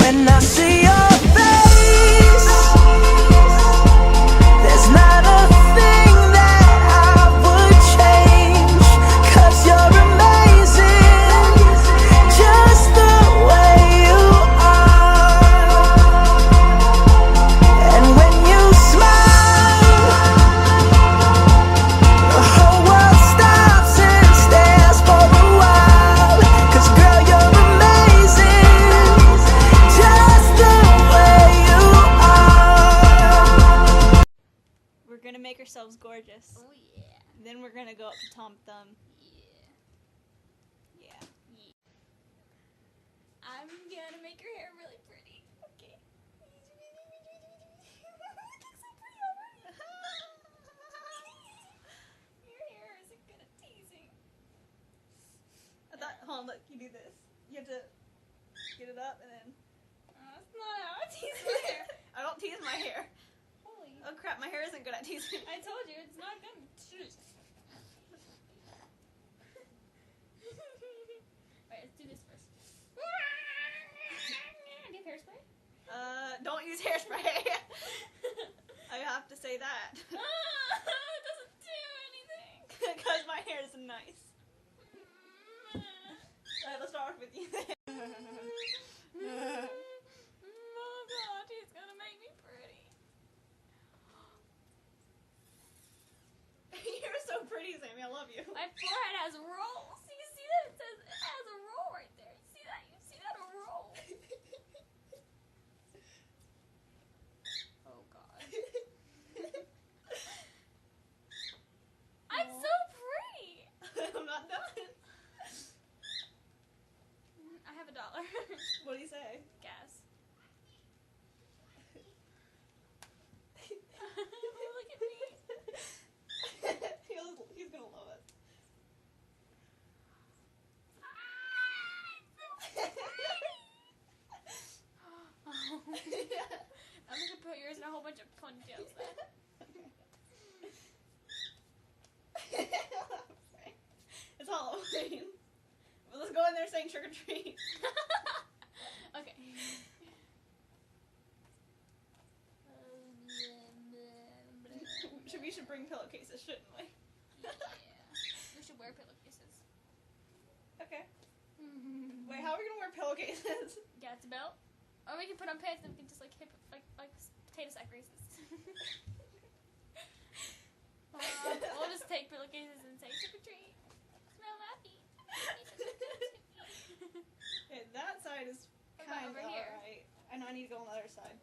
When I see your face, there's not a thing that I would change, 'cause you're amazing, just the way you are. And when you smile, the whole world stops and stares for a while, 'cause girl, you're amazing, just the way you are. We're gonna make ourselves gorgeous. Oh yeah. Then we're gonna go up to Tom Thumb. Yeah. Yeah. I'm gonna make your hair really pretty. Okay. It looks so pretty already. Your hair isn't good at teasing. I thought, hold on, look, you do this. You have to get it up and then. That's not how I tease my hair. I don't tease my hair. Holy. Oh crap, my hair isn't good at teasing. I told you, it's not good. Alright, let's do this first. Do you have hairspray? Don't use hairspray. I have to say that. It doesn't do anything. Because my hair is nice. Alright, let's start off with you. Oh god, he's gonna make me pretty. You're so pretty, Sammy. I love you. My forehead has rolls. You see that? It says it has a roll right there. You see that? You see that? A roll. Oh god. I'm so pretty. I'm not done. I have $1. What do you say? Gas. Look at me. He's gonna love it. I'm gonna put yours in a whole bunch of ponytails then. It's Halloween. Well, let's go in there saying trick or treat. Okay. We should bring pillowcases, shouldn't we? Yeah. We should wear pillowcases. Okay. Wait, how are we gonna wear pillowcases? Yeah, it's a belt. Or we can put on pants and we can just like hip like potato sack races. We'll just take pillowcases and say trick or treat. Smell happy. Okay, that side is What about kind of over here? alright. I know I need to go on the other side.